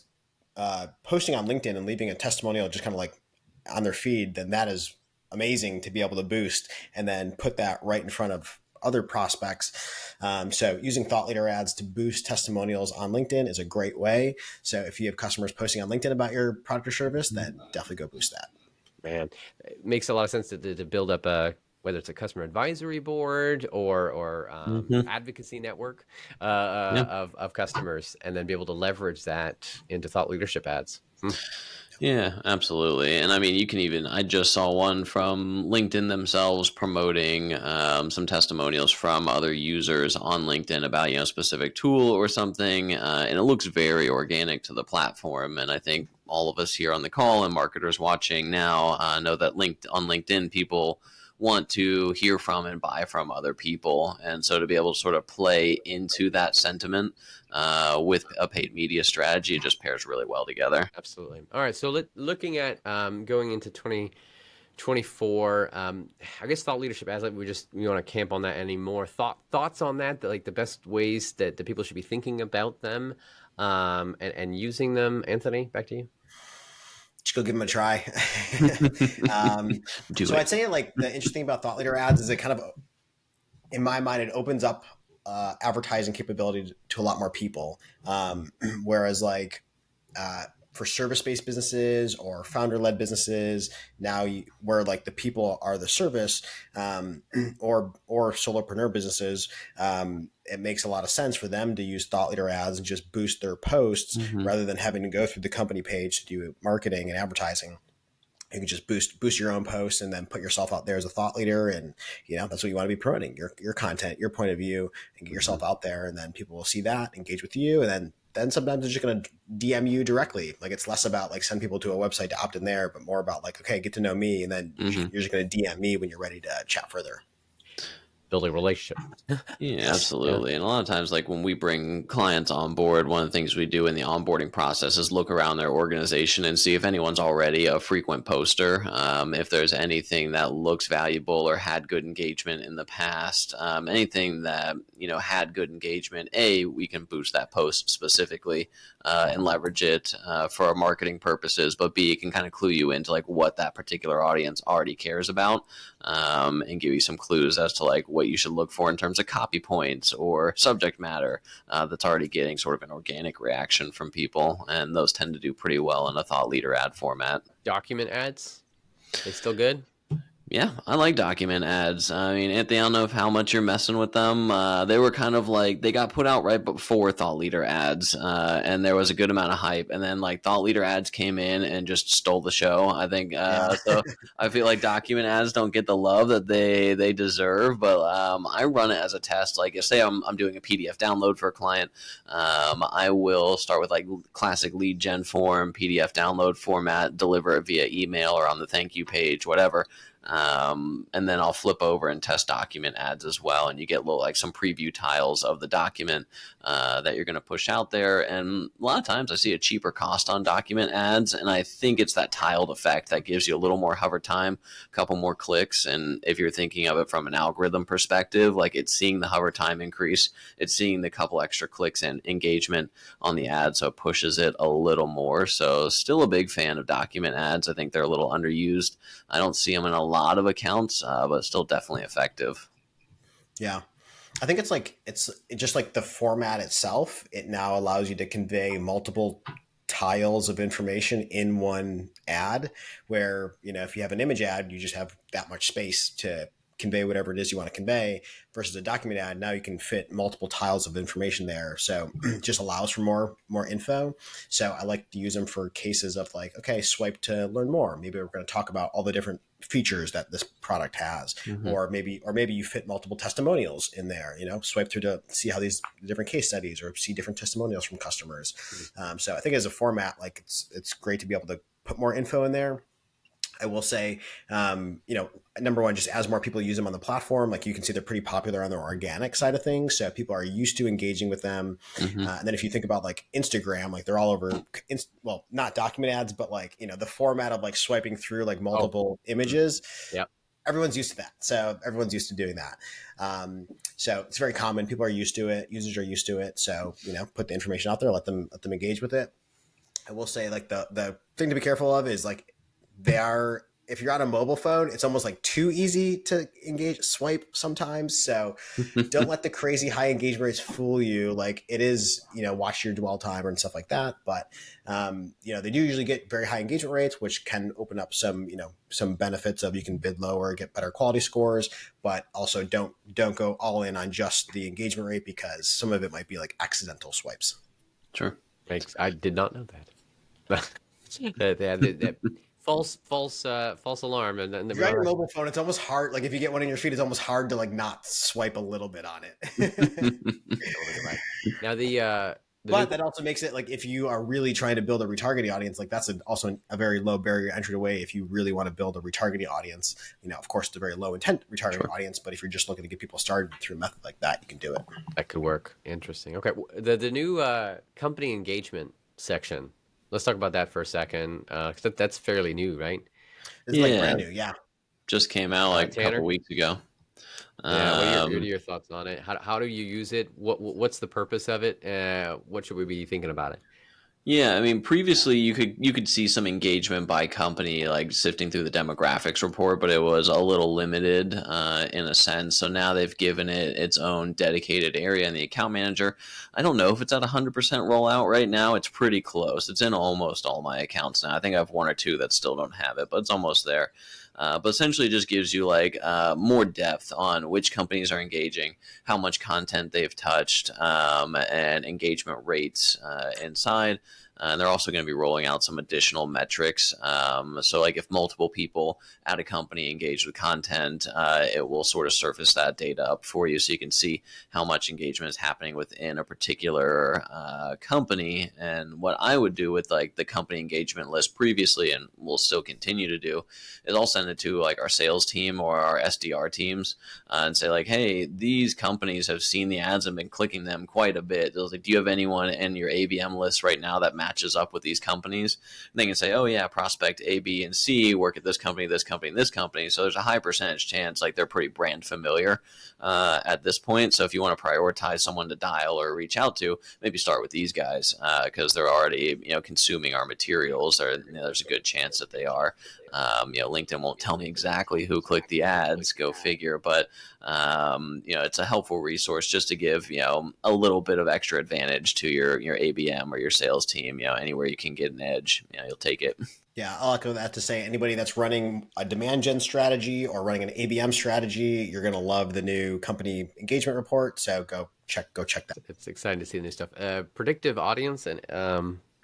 posting on LinkedIn and leaving a testimonial just kind of like on their feed, then that is amazing to be able to boost and then put that right in front of other prospects. So using thought leader ads to boost testimonials on LinkedIn is a great way. So if you have customers posting on LinkedIn about your product or service, then definitely go boost that. Man, it makes a lot of sense to build up whether it's a customer advisory board or advocacy network of customers, and then be able to leverage that into thought leadership ads. Yeah, absolutely. And I mean, I just saw one from LinkedIn themselves promoting some testimonials from other users on LinkedIn about, a specific tool or something. And it looks very organic to the platform. And I think all of us here on the call and marketers watching now know that on LinkedIn, people want to hear from and buy from other people. And so to be able to sort of play into that sentiment with a paid media strategy, it just pairs really well together. Absolutely. All right. So looking at going into 2024, I guess thought leadership ads, like we want to camp on that anymore. Thoughts on that, like the best ways that the people should be thinking about them and using them. Anthony, back to you. Just go give them a try. I'd say like the interesting thing about thought leader ads is it kind of, in my mind, it opens up advertising capability to a lot more people. Whereas like for service-based businesses or founder-led businesses, now where like the people are the service, or solopreneur businesses, it makes a lot of sense for them to use thought leader ads and just boost their posts rather than having to go through the company page to do marketing and advertising. You can just boost your own posts and then put yourself out there as a thought leader. And, that's what you want to be promoting, your content, your point of view, and get yourself out there. And then people will see that, engage with you. And then sometimes they're just going to DM you directly. Like it's less about like send people to a website to opt in there, but more about like, okay, get to know me. And then you're just going to DM me when you're ready to chat further. building a relationship. Yeah, absolutely. And a lot of times, like when we bring clients on board, one of the things we do in the onboarding process is look around their organization and see if anyone's already a frequent poster, if there's anything that looks valuable or had good engagement in the past, anything that, had good engagement. We can boost that post specifically and leverage it for our marketing purposes, but B, it can kind of clue you into like what that particular audience already cares about, and give you some clues as to like what you should look for in terms of copy points or subject matter that's already getting sort of an organic reaction from people. And those tend to do pretty well in a thought leader ad format. Document ads, they still good? Yeah, I like document ads. I mean, Anthony, I don't know how much you're messing with them. They were kind of like, they got put out right before thought leader ads, and there was a good amount of hype. And then like thought leader ads came in and just stole the show, I think. So I feel like document ads don't get the love that they deserve. But I run it as a test. Like, say I'm doing a PDF download for a client, I will start with like classic lead gen form, PDF download format, deliver it via email or on the thank you page, whatever. And then I'll flip over and test document ads as well. And you get little, like some preview tiles of the document that you're going to push out there. And a lot of times I see a cheaper cost on document ads. And I think it's that tiled effect that gives you a little more hover time, a couple more clicks. And if you're thinking of it from an algorithm perspective, like it's seeing the hover time increase, it's seeing the couple extra clicks and engagement on the ad. So it pushes it a little more. So still a big fan of document ads. I think they're a little underused. I don't see them in a lot of accounts, but still definitely effective. Yeah. I think it's just like the format itself. It now allows you to convey multiple tiles of information in one ad where, if you have an image ad, you just have that much space to convey whatever it is you want to convey, versus a document ad. Now you can fit multiple tiles of information there. So it just allows for more info. So I like to use them for cases of like, okay, swipe to learn more. Maybe we're going to talk about all the different features that this product has, or maybe you fit multiple testimonials in there, swipe through to see how these different case studies or see different testimonials from customers. So I think as a format, like it's great to be able to put more info in there. I will say, number one, just as more people use them on the platform, like you can see they're pretty popular on the organic side of things. So people are used to engaging with them. And then if you think about like Instagram, like they're all over, well, not document ads, but like, the format of like swiping through like multiple images. Yeah. Everyone's used to that. So everyone's used to doing that. So it's very common. People are used to it. Users are used to it. So, put the information out there, let them engage with it. I will say like the thing to be careful of is like, if you're on a mobile phone, it's almost like too easy to swipe sometimes. So don't let the crazy high engagement rates fool you. Like it is, watch your dwell time and stuff like that. But, they do usually get very high engagement rates, which can open up some benefits of you can bid lower, get better quality scores, but also don't go all in on just the engagement rate because some of it might be like accidental swipes. Sure. I did not know that. that false alarm. And if you're on your mobile phone, it's almost hard. Like if you get one in your feed, it's almost hard to like not swipe a little bit on it. Now but that also makes it like if you are really trying to build a retargeting audience, like that's also a very low barrier entry way. If you really want to build a retargeting audience, of course, it's a very low intent retargeting audience. But if you're just looking to get people started through a method like that, you can do it. That could work. Interesting. Okay, the new company engagement section. Let's talk about that for a second. That's fairly new, right? It's like brand new, yeah. Just came out like a couple weeks ago. Yeah, what are your thoughts on it? How do you use it? What's the purpose of it? What should we be thinking about it? Yeah, I mean, previously you could see some engagement by company, like sifting through the demographics report, but it was a little limited in a sense. So now they've given it its own dedicated area in the account manager. I don't know if it's at 100% rollout right now. It's pretty close. It's in almost all my accounts now. I think I have one or two that still don't have it, but it's almost there. But essentially it just gives you like more depth on which companies are engaging, how much content they've touched, and engagement rates inside. And they're also going to be rolling out some additional metrics. So like if multiple people at a company engage with content, it will sort of surface that data up for you, so you can see how much engagement is happening within a particular company. And what I would do with like the company engagement list previously, and will still continue to do, is I'll send it to like our sales team or our SDR teams and say like, hey, these companies have seen the ads and been clicking them quite a bit. Like, do you have anyone in your ABM list right now that matches up with these companies? And they can say, oh yeah, prospect A, B, and C work at this company, this company, and this company. So there's a high percentage chance like they're pretty brand familiar at this point. So if you want to prioritize someone to dial or reach out to, maybe start with these guys because they're already consuming our materials, or there's a good chance that they are. LinkedIn won't tell me exactly who clicked the ads, go figure, but it's a helpful resource just to give a little bit of extra advantage to your ABM or your sales team. Anywhere you can get an edge, you'll take it. Yeah, I'll echo that to say anybody that's running a demand gen strategy or running an ABM strategy, you're going to love the new company engagement report. So go check that. It's exciting to see the new stuff. Predictive audience, and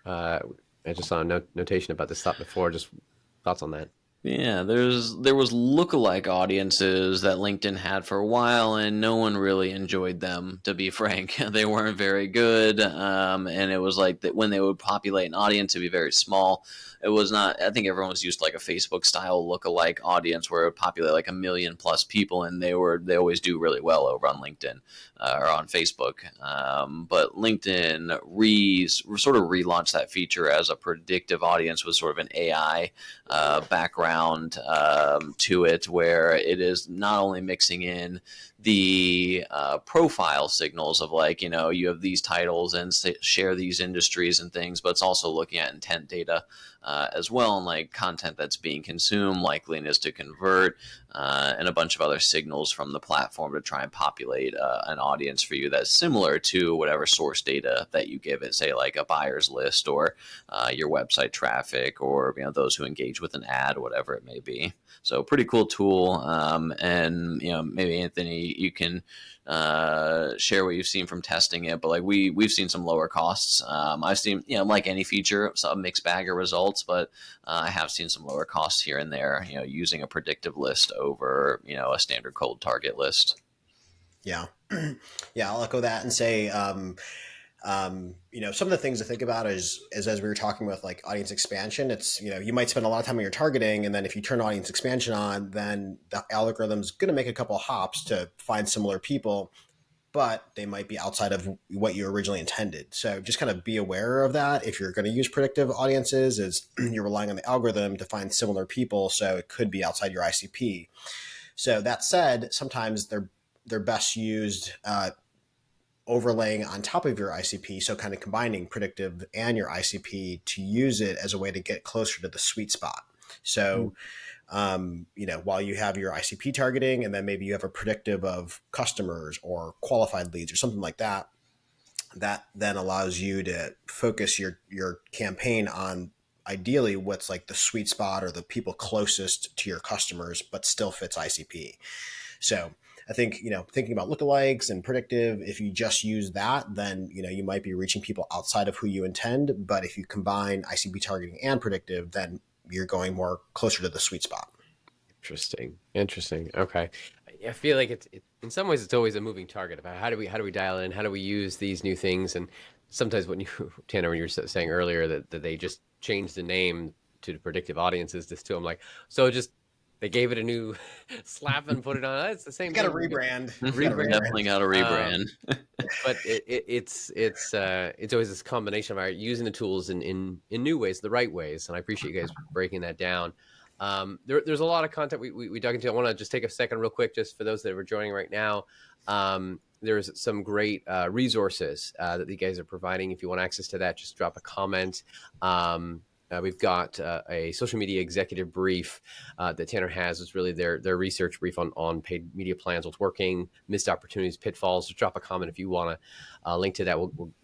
I just saw a notation about this thought before. Just thoughts on that? Yeah, there was lookalike audiences that LinkedIn had for a while, and no one really enjoyed them, to be frank. They weren't very good, and it was like that when they would populate an audience, it'd be very small. It was not. I think everyone was used to like a Facebook style lookalike audience where it would populate like 1 million plus people, and they always do really well over on LinkedIn or on Facebook. But LinkedIn sort of relaunched that feature as a predictive audience with sort of an AI background to it, where it is not only mixing in the profile signals of like, you have these titles and share these industries and things, but it's also looking at intent data as well, and like content that's being consumed, likeliness to convert, and a bunch of other signals from the platform to try and populate an audience for you that's similar to whatever source data that you give it, say like a buyer's list or your website traffic, or those who engage with an ad, whatever it may be. So pretty cool tool. And maybe Anthony, you can share what you've seen from testing it, but like we've seen some lower costs. I've seen, like any feature, some mixed bag of results, but I have seen some lower costs here and there, using a predictive list over, a standard cold target list. Yeah. Yeah. I'll echo that and say, some of the things to think about is as we were talking with like audience expansion, it's, you might spend a lot of time on your targeting. And then if you turn audience expansion on, then the algorithm's going to make a couple of hops to find similar people, but they might be outside of what you originally intended. So just kind of be aware of that. If you're going to use predictive audiences, is you're relying on the algorithm to find similar people. So it could be outside your ICP. So that said, sometimes they're best used overlaying on top of your ICP. So kind of combining predictive and your ICP to use it as a way to get closer to the sweet spot. So, while you have your ICP targeting, and then maybe you have a predictive of customers or qualified leads or something like that, that then allows you to focus your campaign on ideally what's like the sweet spot or the people closest to your customers, but still fits ICP. So I think, thinking about lookalikes and predictive, if you just use that, then, you might be reaching people outside of who you intend. But if you combine ICP targeting and predictive, then you're going more closer to the sweet spot. Interesting. Okay. I feel like it's in some ways it's always a moving target about how do we dial in, how do we use these new things. And sometimes Tanner, when you were saying earlier that they just changed the name to the predictive audiences, this too, I'm like, so just they gave it a new slap and put it on. It's the same. Got to rebrand. Definitely got to rebrand. But it's always this combination of using the tools in new ways, the right ways. And I appreciate you guys breaking that down. There's a lot of content we dug into. I want to just take a second real quick, just for those that are joining right now. There's some great resources that you guys are providing. If you want access to that, just drop a comment. We've got a social media executive brief that Tanner has. It's really their research brief on paid media plans, what's working, missed opportunities, pitfalls. Just drop a comment if you want to link to that.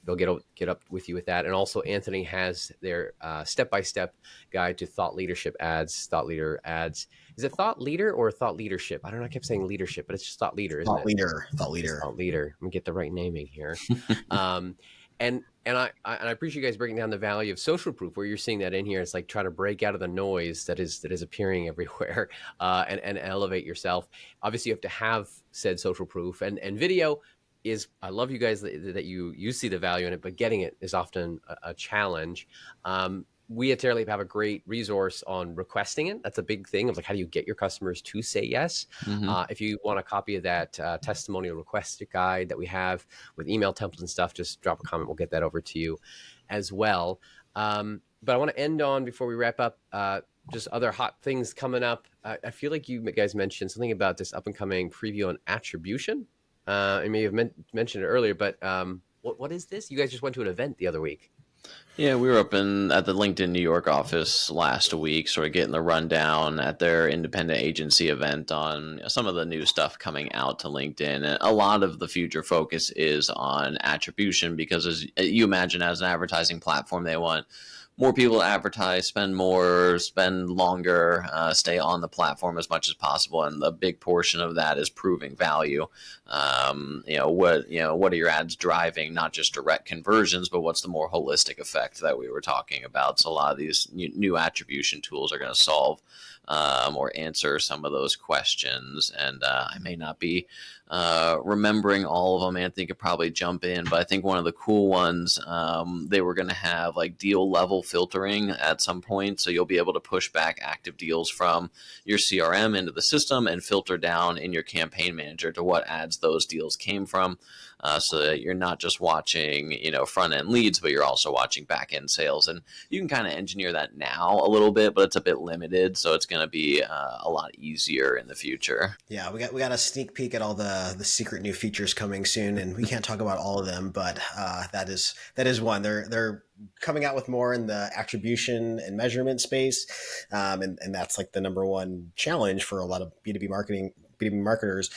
They'll get up with you with that. And also Anthony has their step-by-step guide to thought leadership ads, thought leader ads. Is it thought leader or thought leadership? I don't know. I kept saying leadership, but it's just thought leader, isn't it? Thought leader. Thought leader. Let me get the right naming here. And I appreciate you guys breaking down the value of social proof, where you're seeing that in here. It's like trying to break out of the noise that is appearing everywhere, and elevate yourself. Obviously, you have to have said social proof, and video is. I love you guys that you see the value in it, but getting it is often a challenge. We at TerraLeap have a great resource on requesting it. That's a big thing of like, how do you get your customers to say yes? Mm-hmm. If you want a copy of that testimonial request guide that we have with email templates and stuff, just drop a comment. We'll get that over to you as well. But I want to end on, before we wrap up, just other hot things coming up. I feel like you guys mentioned something about this up and coming preview on attribution. I may have mentioned it earlier, but what is this? You guys just went to an event the other week. Yeah, we were up at the LinkedIn New York office last week, sort of getting the rundown at their independent agency event on some of the new stuff coming out to LinkedIn. And a lot of the future focus is on attribution, because as you imagine, as an advertising platform, they want more people to advertise, spend more, spend longer, stay on the platform as much as possible, and the big portion of that is proving value. What are your ads driving? Not just direct conversions, but what's the more holistic effect that we were talking about? So a lot of these new attribution tools are going to solve or answer some of those questions. And I may not be remembering all of them. Anthony could probably jump in, but I think one of the cool ones, they were going to have like deal level filtering at some point. So you'll be able to push back active deals from your CRM into the system and filter down in your campaign manager to what ads those deals came from. So that you're not just watching, front end leads, but you're also watching back end sales. And you can kind of engineer that now a little bit, but it's a bit limited. So it's going to be a lot easier in the future. Yeah, we got a sneak peek at all the secret new features coming soon, and we can't talk about all of them, but that is one. They're coming out with more in the attribution and measurement space, and that's like the number one challenge for a lot of B2B marketers.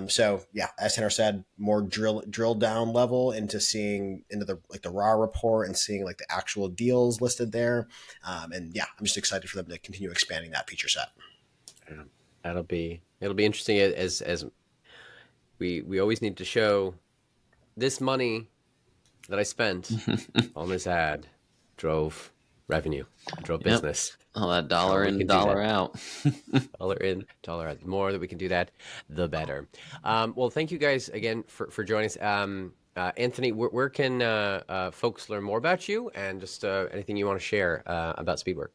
So yeah, as Tanner said, more drill down level into seeing into the raw report and seeing like the actual deals listed there. And yeah, I'm just excited for them to continue expanding that feature set. It'll be interesting, as we always need to show this money that I spent on this ad drove revenue, drove business. Oh, that dollar in, dollar out. Dollar in, dollar out. The more that we can do that, the better. Well, thank you guys again for joining us. Anthony, where can folks learn more about you, and just anything you want to share about Speedwork?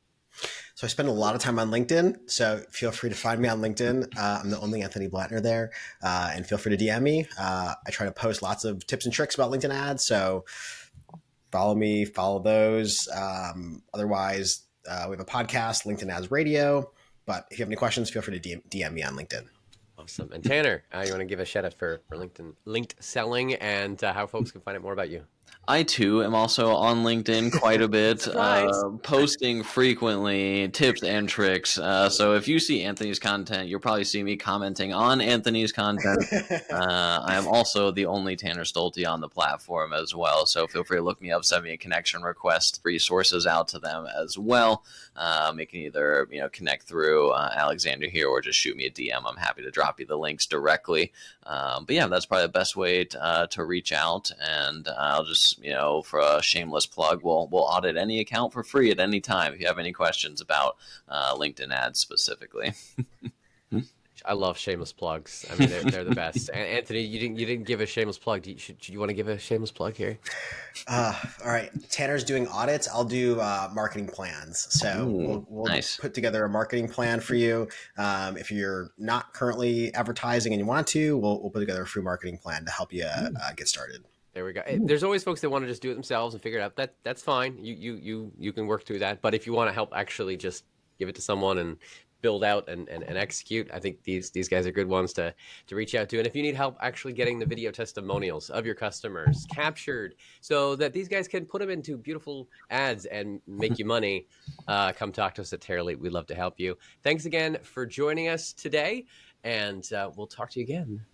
So I spend a lot of time on LinkedIn, so feel free to find me on LinkedIn. I'm the only Anthony Blattner there, and feel free to DM me. I try to post lots of tips and tricks about LinkedIn ads, so follow me, follow those. Otherwise, we have a podcast, LinkedIn Ads Radio, but if you have any questions, feel free to DM me on LinkedIn. Awesome. And Tanner, you want to give a shout out for LinkedIn linked selling, and how folks can find out more about you? I too am also on LinkedIn quite a bit, posting frequently tips and tricks. So if you see Anthony's content, you'll probably see me commenting on Anthony's content. I am also the only Tanner Stolte on the platform as well. So feel free to look me up, send me a connection request, resources out to them as well. You can either connect through Alexander here, or just shoot me a DM. I'm happy to drop you the links directly. But yeah, that's probably the best way to reach out. And I'll just, for a shameless plug, we'll audit any account for free at any time if you have any questions about LinkedIn ads specifically. I love shameless plugs. I mean, they're the best. Anthony, you didn't give a shameless plug. Do you want to give a shameless plug here? All right, Tanner's doing audits. I'll do marketing plans. So we'll nice. put together a marketing plan for you. If you're not currently advertising and you want to, we'll put together a free marketing plan to help you get started. There we go. There's always folks that want to just do it themselves and figure it out. That's fine. You can work through that. But if you want to help actually just give it to someone and build out and execute, I think these guys are good ones to reach out to. And if you need help actually getting the video testimonials of your customers captured so that these guys can put them into beautiful ads and make you money, come talk to us at TerraLeap. We'd love to help you. Thanks again for joining us today, and we'll talk to you again